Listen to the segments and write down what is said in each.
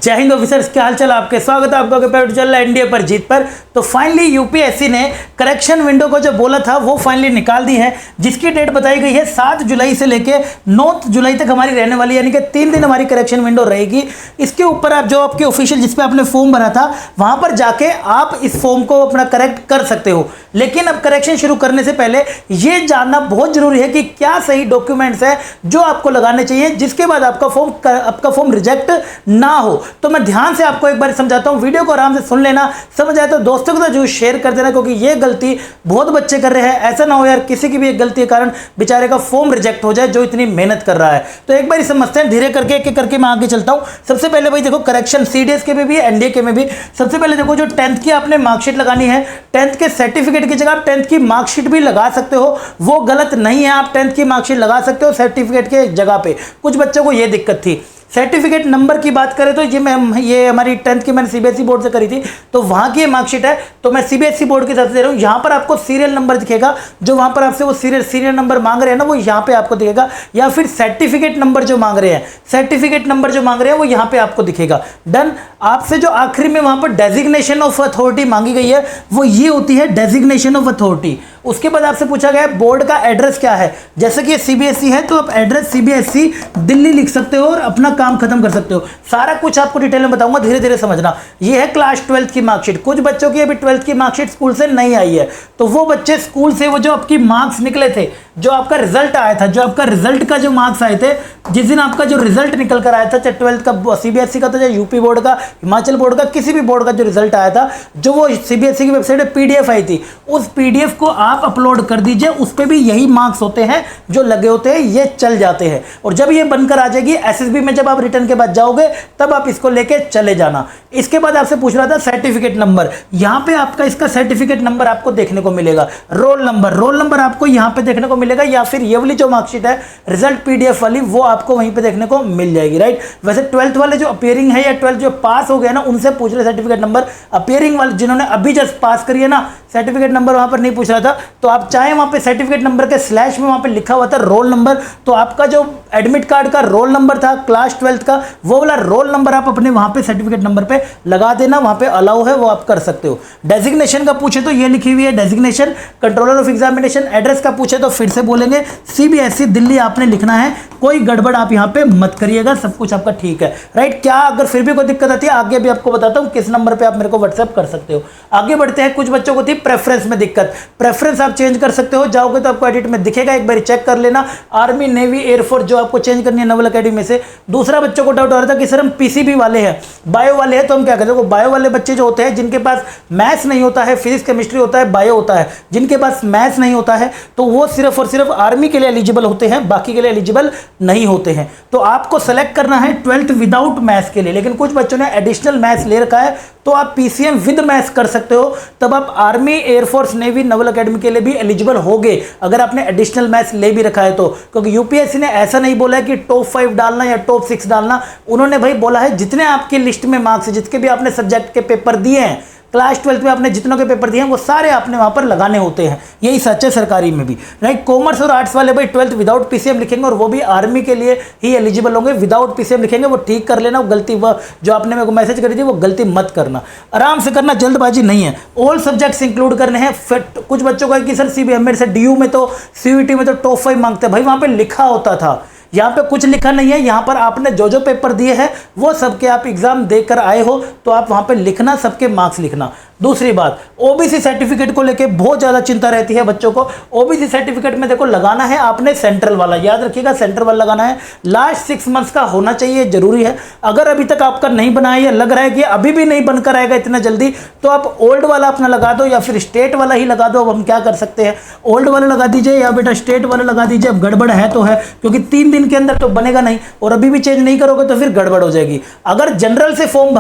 जय हिंद ऑफिसर्स, क्या हाल चाल आपके। स्वागत है आपका पेपर चल रहा है एनडीए पर जीत पर। तो फाइनली यूपीएससी ने करेक्शन विंडो को जो बोला था वो फाइनली निकाल दी है, जिसकी डेट बताई गई है 7 जुलाई से लेके 9 जुलाई तक हमारी रहने वाली, यानी कि 3 दिन हमारी करेक्शन विंडो रहेगी। इसके ऊपर आप जो आपके ऑफिशियल जिस पे आपने फॉर्म भरा था वहां पर जाके आप इस फॉर्म को अपना करेक्ट कर सकते हो। लेकिन अब करेक्शन शुरू करने से पहले ये जानना बहुत जरूरी है कि क्या सही डॉक्यूमेंट्स है जो आपको लगाने चाहिए, जिसके बाद आपका फॉर्म रिजेक्ट ना हो। तो मैं ध्यान से आपको एक बार समझाता हूं, वीडियो को आराम से सुन लेना, समझ आए तो दोस्तों को तो जरूर शेयर कर देना, क्योंकि ये गलती बहुत बच्चे कर रहे हैं। ऐसा ना हो यार किसी की भी एक गलती के कारण बेचारे का फॉर्म रिजेक्ट हो जाए जो इतनी मेहनत कर रहा है। तो एक बार समझते हैं धीरे करके, एक एक करके मैं आगे चलता हूं। सबसे पहले भाई देखो, करेक्शन सीडीएस के में भी एनडीए के में भी सबसे पहले देखो, जो 10th की आपने मार्कशीट लगानी है, 10th के सर्टिफिकेट की जगह आप 10th की मार्कशीट भी लगा सकते हो, वो गलत नहीं है। आप 10th की मार्कशीट लगा सकते हो सर्टिफिकेट के जगह पे। कुछ बच्चों को ये दिक्कत थी। सर्टिफिकेट नंबर की बात करें तो ये हमारी 10th की मैंने सीबीएसई बोर्ड से करी थी, तो वहां की मार्कशीट है, तो मैं सीबीएसई बोर्ड की तरफ से दे रहा हूं। यहां पर आपको सीरियल नंबर दिखेगा, जो वहां पर आपसे वो सीरियल नंबर मांग रहे हैं ना, वो यहां पे आपको दिखेगा। या फिर सर्टिफिकेट नंबर जो मांग रहे हैं, सर्टिफिकेट नंबर जो मांग रहे हैं वो यहां पे आपको दिखेगा। डन। आपसे जो आखिरी में वहां पर डेजिग्नेशन ऑफ अथॉरिटी मांगी गई है वो ये होती है डेजिग्नेशन ऑफ अथॉरिटी। उसके बाद आपसे पूछा गया है बोर्ड का एड्रेस क्या है। जैसे कि ये सीबीएसई है तो आप एड्रेस सीबीएसई दिल्ली लिख सकते हो और अपना काम खत्म कर सकते हो। सारा कुछ आपको डिटेल में बताऊंगा, धीरे धीरे समझना। ये है क्लास 12th की मार्कशीट। कुछ बच्चों की अभी 12th की मार्कशीट स्कूल से नहीं आई है, तो वो बच्चे स्कूल से वो जो आपकी मार्क्स निकले थे, जो आपका रिजल्ट आया था, जो आपका रिजल्ट का जो मार्क्स आए थे, जिस दिन आपका जो रिजल्ट निकल कर आया था, चाहे 12th का सीबीएसई का था, चाहे यूपी बोर्ड का, हिमाचल बोर्ड का, किसी भी बोर्ड का जो रिजल्ट आया था, जो वो सीबीएसई की वेबसाइट पे पीडीएफ आई थी, उस पीडीएफ को आप अपलोड कर दीजिए। उस पे भी यही मार्क्स होते हैं जो लगे होते हैं, ये चल जाते हैं। और जब ये बनकर आ जाएगी एसएसबी में, जब आप रिटर्न के बाद जाओगे तब आप इसको लेके चले जाना। इसके बाद आपसे पूछ रहा था सर्टिफिकेट नंबर। यहां पे आपका इसका सर्टिफिकेट नंबर आपको देखने को मिलेगा। रोल नंबर आपको यहां पे देखने को मिलेगा, या फिर ये वाली जो मार्कशीट है रिजल्ट पीडीएफ वाली, वो आपको वहीं पे देखने को मिल जाएगी। राइट। वैसे 12th वाले जो अपियरिंग है या 12th जो पास हो गए ना, उनसे पूछ रहे सर्टिफिकेट नंबर। अपियरिंग वाले जिन्होंने अभी जस्ट पास करी है ना, सर्टिफिकेट नंबर वहां पर नहीं पूछ रहा था। तो आप चाहे वहां पे सर्टिफिकेट नंबर के स्लैश में वहां पे लिखा हुआ था रोल नंबर, तो आपका जो एडमिट कार्ड का रोल नंबर था क्लास 12th का, वो वाला रोल नंबर आप अपने वहां पे सर्टिफिकेट नंबर पे लगा देना। वहां पे अलाउ है, वो आप कर सकते हो। डेजिग्नेशन का पूछे तो ये लिखी हुई है designation controller of examination. Address का पूछे तो फिर से बोलेंगे सीबीएसई दिल्ली आपने लिखना है। कोई गड़बड़ आप यहां पे मत करिएगा, सब कुछ आपका ठीक है। राइट। क्या अगर फिर भी कोई दिक्कत आती है आगे भी आपको बताता हूं किस नंबर पे आप मेरे को व्हाट्सएप कर सकते हो। आगे बढ़ते हैं। कुछ बच्चों को थी प्रेफरेंस में दिक्कत। प्रेफरेंस आप चेंज कर सकते हो, जाओगे तो आपको एडिट में दिखेगा, एक बार चेक कर लेना। आर्मी, नेवी, एयरफोर्स जो आपको चेंज करनी है नवल अकेडमी में से। दूसरा बच्चों को डाउट आ रहा था कि सर हम पीसीबी वाले हैं, बायो वाले हैं, तो हम क्या करते हैं। बायो वाले बच्चे जो होते हैं जिनके पास मैथ्स नहीं होता है, फिजिक्स केमिस्ट्री होता है, बायो होता है, जिनके पास मैथ्स नहीं होता है, तो वो सिर्फ और सिर्फ आर्मी के लिए एलिजिबल होते हैं, बाकी के लिए एलिजिबल नहीं होते हैं। तो आपको सेलेक्ट करना है 12th विदाउट मैथ्स के लिए। लेकिन कुछ बच्चों ने एडिशनल मैथ्स ले रखा है, तो आप पीसीएम विद मैथ्स कर सकते हो, तब आप army, air force, navy, Naval academy के लिए भी एलिजिबल होगे अगर आपने एडिशनल मैथ्स ले भी रखा है तो। क्योंकि यूपीएससी ने ऐसा नहीं बोला है कि टॉप 5 डालना या टॉप 6 डालना, उन्होंने भाई बोला है जितने आपकी लिस्ट में मार्क्स है, जितने भी आपने सब्जेक्ट के पेपर दिए हैं, क्लास 12th में आपने जितनों के पेपर दिए हैं वो सारे आपने वहां पर लगाने होते हैं। यही सच है सरकारी में भी। राइट। कॉमर्स और आर्ट्स वाले भाई 12th विदाउट पीसीएम लिखेंगे, और वो भी आर्मी के लिए ही एलिजिबल होंगे। विदाउट पीसीएम लिखेंगे, वो ठीक कर लेना। वो गलती जो आपने मेरे को मैसेज करी थी वो गलती मत करना, आराम से करना, जल्दबाजी नहीं है। ऑल सब्जेक्ट्स इंक्लूड करने हैं। कुछ बच्चों का कि सर सीबीएमएड से डीयू में तो सीयूईटी में तो टॉप 5 मांगते हैं। भाई वहां पर लिखा होता था, यहाँ पे कुछ लिखा नहीं है। यहाँ पर आपने जो जो पेपर दिए हैं वो सबके आप एग्जाम देकर आए हो, तो आप वहां पे लिखना, सबके मार्क्स लिखना। दूसरी बात, ओबीसी सर्टिफिकेट को लेके बहुत ज्यादा चिंता रहती है बच्चों को। ओबीसी सर्टिफिकेट में देखो लगाना है आपने सेंट्रल वाला, याद रखिएगा सेंट्रल वाला लगाना है। लास्ट 6 मंथ्स का होना चाहिए, जरूरी है। अगर अभी तक आपका नहीं बना है या लग रहा है कि अभी भी नहीं बनकर आएगा इतना जल्दी, तो आप ओल्ड वाला अपना लगा दो या फिर स्टेट वाला ही लगा दो। अब हम क्या कर सकते हैं, ओल्ड वाला लगा दीजिए या बेटा स्टेट वाला लगा दीजिए। अब गड़बड़ है तो है, क्योंकि 3 दिन के अंदर तो बनेगा नहीं, और अभी भी चेंज नहीं करोगे तो फिर गड़बड़ हो जाएगी। अगर जनरल से फॉर्म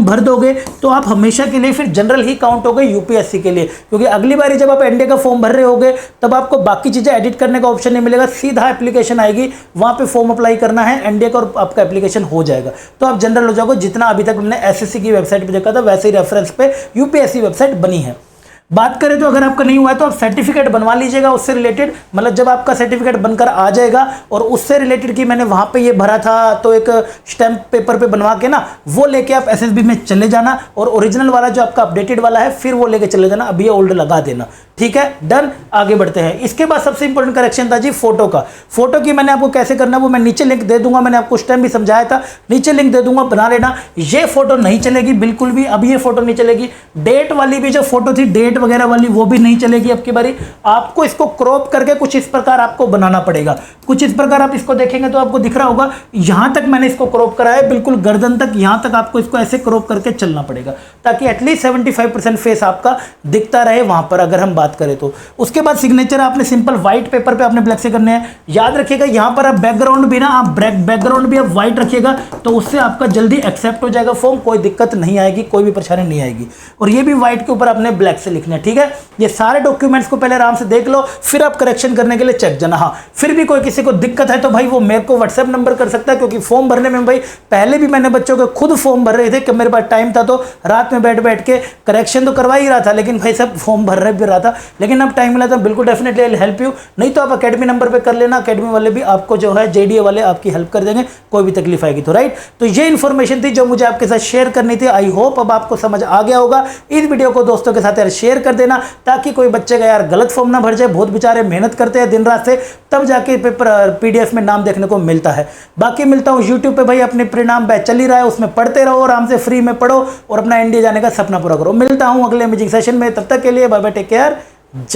भर दोगे तो आप हमेशा के लिए फिर जनरल ही काउंट हो गए यूपीएससी के लिए। क्योंकि अगली बार जब आप एनडीए का फॉर्म भर रहे होगे तब आपको बाकी चीजें एडिट करने का ऑप्शन नहीं मिलेगा, सीधा एप्लीकेशन आएगी, वहां पे फॉर्म अप्लाई करना है एनडीए का और आपका एप्लीकेशन हो जाएगा। तो आप जनरल हो जाओगे। जितना अभी तक हमने एसएससी की वेबसाइट पे देखा था वैसे ही रेफरेंस पे यूपीएससी वेबसाइट बनी है। बात करें तो अगर आपका नहीं हुआ है तो आप सर्टिफिकेट बनवा लीजिएगा उससे रिलेटेड, मतलब जब आपका सर्टिफिकेट बनकर आ जाएगा और उससे रिलेटेड कि मैंने वहां पे ये भरा था तो एक स्टैंप पेपर पे बनवा के ना वो लेके आप एसएसबी में चले जाना, और ओरिजिनल वाला जो आपका अपडेटेड वाला है फिर वो लेके चले जाना, अभी ये ओल्ड लगा देना। ठीक है, डन। आगे बढ़ते हैं। इसके बाद सबसे इंपॉर्टेंट करेक्शन था जी फोटो का। फोटो की मैंने आपको कैसे करना है वो मैं नीचे लिंक दे दूंगा, मैंने आपको उस टाइम भी समझाया था, नीचे लिंक दे दूंगा, बना लेना। ये फोटो नहीं चलेगी बिल्कुल भी, अब ये फोटो नहीं चलेगी। डेट वाली भी जो फोटो थी, डेट वगैरह वाली, वो भी नहीं चलेगी अब की बारी। आपको इसको क्रॉप करके कुछ इस प्रकार आपको बनाना पड़ेगा। कुछ इस प्रकार आप इसको देखेंगे तो आपको दिख रहा होगा, यहां तक मैंने इसको क्रॉप करा है, बिल्कुल गर्दन तक, यहां तक आपको इसको ऐसे क्रॉप करके चलना पड़ेगा ताकि एटलीस्ट 75% फेस आपका दिखता रहे वहां पर, अगर हम बात करें तो। उसके बाद सिग्नेचर आपने सिंपल व्हाइट पेपर पे आपने ब्लैक से करने हैं। याद रखिएगा यहां पर आप बैकग्राउंड भी ना, आप बैकग्राउंड भी आप व्हाइट रखिएगा तो उससे आपका जल्दी एक्सेप्ट हो जाएगा फॉर्म, कोई दिक्कत नहीं आएगी, कोई भी परेशानी नहीं आएगी। और ये भी व्हाइट के ऊपर आपने ब्लैक से लिखना है। ठीक है, ये सारे डॉक्यूमेंट्स को पहले आराम से देख लो, फिर आप करेक्शन करने के लिए चेक जाना। हाँ, फिर भी कोई किसी को दिक्कत है तो भाई वो मेरे को व्हाट्सएप नंबर कर सकता है, क्योंकि फॉर्म भरने में भाई पहले भी मैंने बच्चों के खुद फॉर्म भर रहे थे कि मेरे पास टाइम था तो रात में बैठ बैठ के करेक्शन तो करवा ही रहा था, लेकिन भाई सब फॉर्म भर रहे भी रहा था, लेकिन अब टाइम मिला तो बिल्कुल definitely I will help you. नहीं तो आप अकेडमी नंबर पे कर लेना, अकेडमी वाले भी आपको जो है जेडीए वाले आपकी हेल्प कर देंगे, कोई भी तकलीफ आएगी तो। राइट, तो ये इन्फॉर्मेशन थी जो मुझे आपके साथ शेयर करनी थी। आई होप अब आपको समझ आ गया होगा। इस वीडियो को दोस्तों के साथ यार शेयर कर देना ताकि कोई बच्चे का यार गलत फॉर्म ना भर जाए। बहुत बेचारे मेहनत करते हैं दिन रात से, तब जाके पेपर पीडीएफ में नाम देखने को मिलता है। बाकी मिलता हूं यूट्यूब पे भाई, अपने परिणाम बैच चल ही रहा है, उसमें पढ़ते रहो, आराम से फ्री में पढ़ो और अपना इंडिया जाने का सपना पूरा करो। मिलता हूं अगले अमेजिंग सेशन में, तब तक के लिए बाय बाय, टेक केयर, जय।